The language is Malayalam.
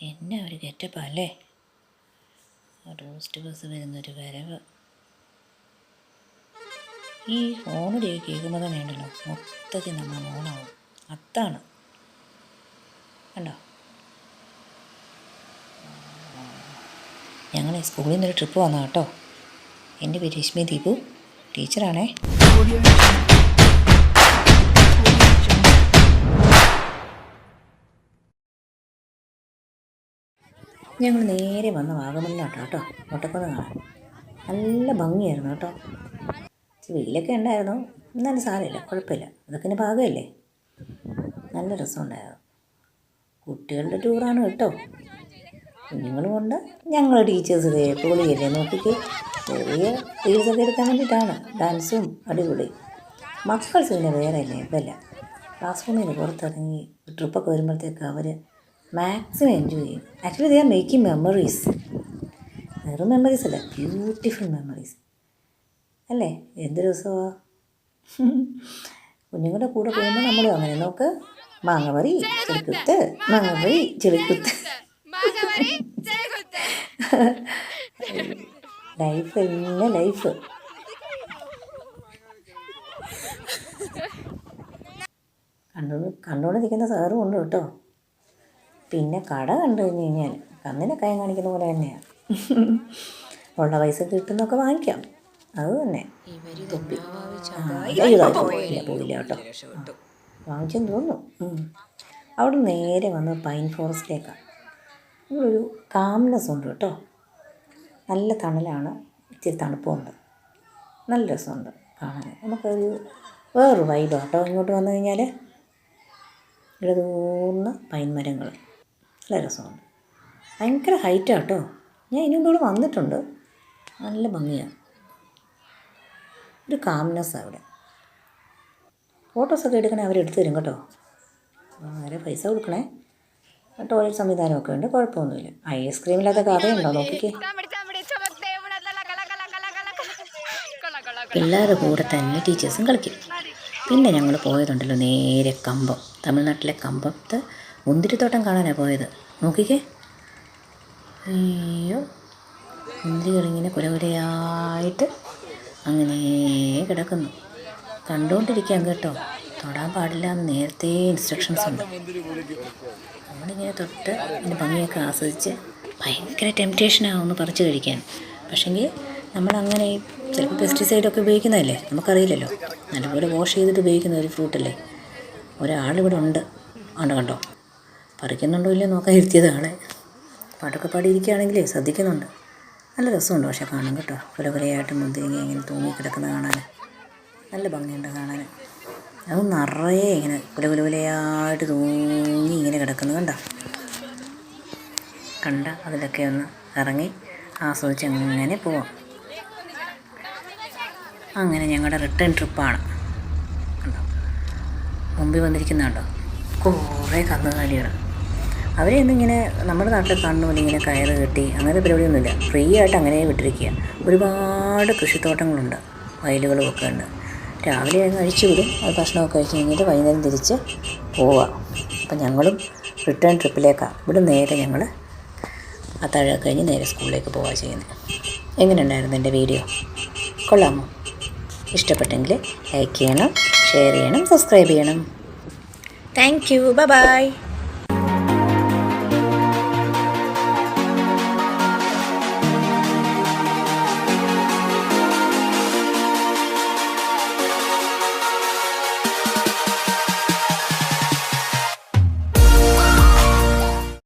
എന്നാ ഒരു ഗെറ്റപ്പല്ലേ. ടൂറിസ്റ്റ് ബസ് വരുന്നൊരു വരവ്. ഈ ഫോണിൽ കേൾക്കുമ്പോൾ തന്നെ ഉണ്ടല്ലോ മൊത്തത്തിൽ നമ്മൾ മോണാവും. അത്താണ് കണ്ടോ. ഞങ്ങൾ സ്കൂളിൽ നിന്നൊരു ട്രിപ്പ് വന്നതാണ് കേട്ടോ. എൻ്റെ പേര് രശ്മി ദീപു, ടീച്ചറാണേ. ഞങ്ങൾ നേരെ വന്ന വാഗമണിലാട്ടോ കേട്ടോ, മുട്ടക്കുന്ന് കാണാൻ. നല്ല ഭംഗിയായിരുന്നു കേട്ടോ. വെയിലൊക്കെ ഉണ്ടായിരുന്നു, എന്നാലും സാരമില്ല, കുഴപ്പമില്ല, അതൊക്കെ എൻ്റെ ഭാഗമല്ലേ. നല്ല രസമുണ്ടായിരുന്നു. കുട്ടികളുടെ ടൂറാണ് കേട്ടോ. കുഞ്ഞുങ്ങളും കൊണ്ട് ഞങ്ങൾ ടീച്ചേഴ്സ് പൊളിയല്ലേ. നോക്കിക്ക് ചെറിയ റീൽസൊക്കെ എടുക്കാൻ വേണ്ടിയിട്ടാണ്. ഡാൻസും അടിപൊളി. മക്കൾസ് പിന്നെ വേറെ അല്ലേ, ഇതല്ല. ക്ലാസ് റൂമിൽ നിന്ന് പുറത്തിറങ്ങി ട്രിപ്പൊക്കെ വരുമ്പോഴത്തേക്ക് അവർ മാക്സിമം എൻജോയ് ചെയ്യും. Actually they are making memories. വെറും മെമ്മറീസ് അല്ല, ബ്യൂട്ടിഫുൾ മെമ്മറീസ് അല്ലേ. എന്ത് രസമാണ്. കുഞ്ഞുങ്ങളുടെ കൂടെ പോകുമ്പോൾ നമ്മളും അങ്ങനെ നോക്ക്. മാങ്ങവറി ചെളിക്കുത്ത്, മാങ്ങവറി ചെളിക്കുത്ത്. ലൈഫ് എല്ലാം ലൈഫ്. കണ്ടുകൊണ്ട് നിൽക്കുന്ന സാറും ഉണ്ട് കേട്ടോ. പിന്നെ കട കണ്ടു കഴിഞ്ഞ് കഴിഞ്ഞാൽ കന്നിനെ കയം കാണിക്കുന്ന പോലെ തന്നെയാണ്. ഉള്ള പൈസ കിട്ടുന്നൊക്കെ വാങ്ങിക്കാം, അത് തന്നെ. പോയില്ല കേട്ടോ, വാങ്ങിച്ചെന്ന് തോന്നുന്നു. അവിടെ നേരെ വന്ന് പൈൻ ഫോറസ്റ്റിലേക്കാണ്. ഇവിടെ ഒരു കാംനെസ് ഉണ്ട് കേട്ടോ. നല്ല തണലാണ്, ഇച്ചിരി തണുപ്പുണ്ട്, നല്ല രസമുണ്ട് കാണാൻ. നമുക്കൊരു വേറൊരു വൈബാണ് കേട്ടോ. ഇങ്ങോട്ട് വന്നു കഴിഞ്ഞാൽ ഇടതൂർന്ന പൈൻ മരങ്ങൾ, നല്ല രസമുണ്ട്. ഭയങ്കര ഹൈറ്റാണ് കേട്ടോ. ഞാൻ ഇനി കൂടെ വന്നിട്ടുണ്ട്. നല്ല ഭംഗിയാണ്, ഒരു കാംനെസ്സാണ് അവിടെ. ഫോട്ടോസൊക്കെ എടുക്കണേ അവരെടുത്ത് തരും കേട്ടോ. വളരെ പൈസ കൊടുക്കണേ. ടോയ്ലറ്റ് സംവിധാനമൊക്കെ ഉണ്ട്, കുഴപ്പമൊന്നുമില്ല. ഐസ്ക്രീമില്ലാത്ത കഥയുണ്ടോ നോക്കിക്കേ. പിള്ളേരുടെ കൂടെ തന്നെ ടീച്ചേഴ്സും കളിക്കും. പിന്നെ ഞങ്ങൾ പോയതുണ്ടല്ലോ നേരെ കമ്പം, തമിഴ്നാട്ടിലെ കമ്പത്ത് മുന്തിരിത്തോട്ടം കാണാനാണ് പോയത്. നോക്കിക്കേ, അയ്യോ, മുന്തിരികളിങ്ങനെ കുലകുലയായിട്ട് അങ്ങനെ കിടക്കുന്നു. കണ്ടുകൊണ്ടിരിക്കാം കേട്ടോ, തൊടാൻ പാടില്ല എന്ന് നേരത്തെ ഇൻസ്ട്രക്ഷൻസ് ഉണ്ട്. നമ്മളിങ്ങനെ തൊട്ട് അതിൻ്റെ ഭംഗിയൊക്കെ ആസ്വദിച്ച് ഭയങ്കര ടെംപ്റ്റേഷനാകുമെന്ന് പറിച്ച് കഴിക്കാൻ. പക്ഷെങ്കിൽ നമ്മളങ്ങനെ ചിലപ്പോൾ പെസ്റ്റിസൈഡൊക്കെ ഉപയോഗിക്കുന്നതല്ലേ, നമുക്കറിയില്ലല്ലോ. നല്ലപോലെ വാഷ് ചെയ്തിട്ട് ഉപയോഗിക്കുന്ന ഒരു ഫ്രൂട്ടല്ലേ. ഒരാളിവിടെ ഉണ്ട്, കണ്ടോ, പറിക്കുന്നുണ്ടോ ഇല്ലയോ നോക്കാൻ ഇരുത്തിയത് ആളെ. പാട്ടൊക്കെ പാടിയിരിക്കുകയാണെങ്കിലേ ശ്രദ്ധിക്കുന്നുണ്ട്. നല്ല രസമുണ്ട് പക്ഷേ കാണാൻ കേട്ടോ. കുലകുലയായിട്ട് മുന്തിരിങ്ങ ഇങ്ങനെ തൂങ്ങിക്കിടക്കുന്നത് കാണാൻ നല്ല ഭംഗിയുണ്ട് കാണാൻ. അത് നിറയെ ഇങ്ങനെ കുലകുലയായിട്ട് തൂങ്ങി ഇങ്ങനെ കിടക്കുന്നത് കണ്ട അതിലൊക്കെ ഒന്ന് ഇറങ്ങി ആസ്വദിച്ച് അങ്ങനെ പോവാം. അങ്ങനെ ഞങ്ങളുടെ റിട്ടേൺ ട്രിപ്പാണ്. കണ്ടോ, മുമ്പിൽ വന്നിരിക്കുന്നുണ്ടോ കുറേ കന്നുകാലികൾ. അവരെ ഒന്നിങ്ങനെ നമ്മുടെ നാട്ടിൽ കാണുന്ന ഇങ്ങനെ കയറ് കെട്ടി അങ്ങനത്തെ പരിപാടിയൊന്നുമില്ല. ഫ്രീ ആയിട്ട് അങ്ങനെ വിട്ടിരിക്കുക. ഒരുപാട് കൃഷിത്തോട്ടങ്ങളുണ്ട്, വയലുകളും ഒക്കെ ഉണ്ട്. രാവിലെ അങ്ങ് അഴിച്ചു വിടും. അത് ഭക്ഷണമൊക്കെ കഴിച്ച് കഴിഞ്ഞിട്ട് വൈകുന്നേരം തിരിച്ച് പോവാം. അപ്പം ഞങ്ങളും റിട്ടേൺ ട്രിപ്പിലേക്കാണ്. ഇവിടെ നേരെ ഞങ്ങൾ അത്താഴമൊക്കെ കഴിഞ്ഞ് നേരെ സ്കൂളിലേക്ക് പോവുക ചെയ്യുന്നത്. എങ്ങനെയുണ്ടായിരുന്നു എൻ്റെ വീഡിയോ? കൊള്ളാമോ? ഇഷ്ടപ്പെട്ടെങ്കിൽ ലൈക്ക് ചെയ്യണം, ഷെയർ ചെയ്യണം, സബ്സ്ക്രൈബ് ചെയ്യണം. Thank you, by.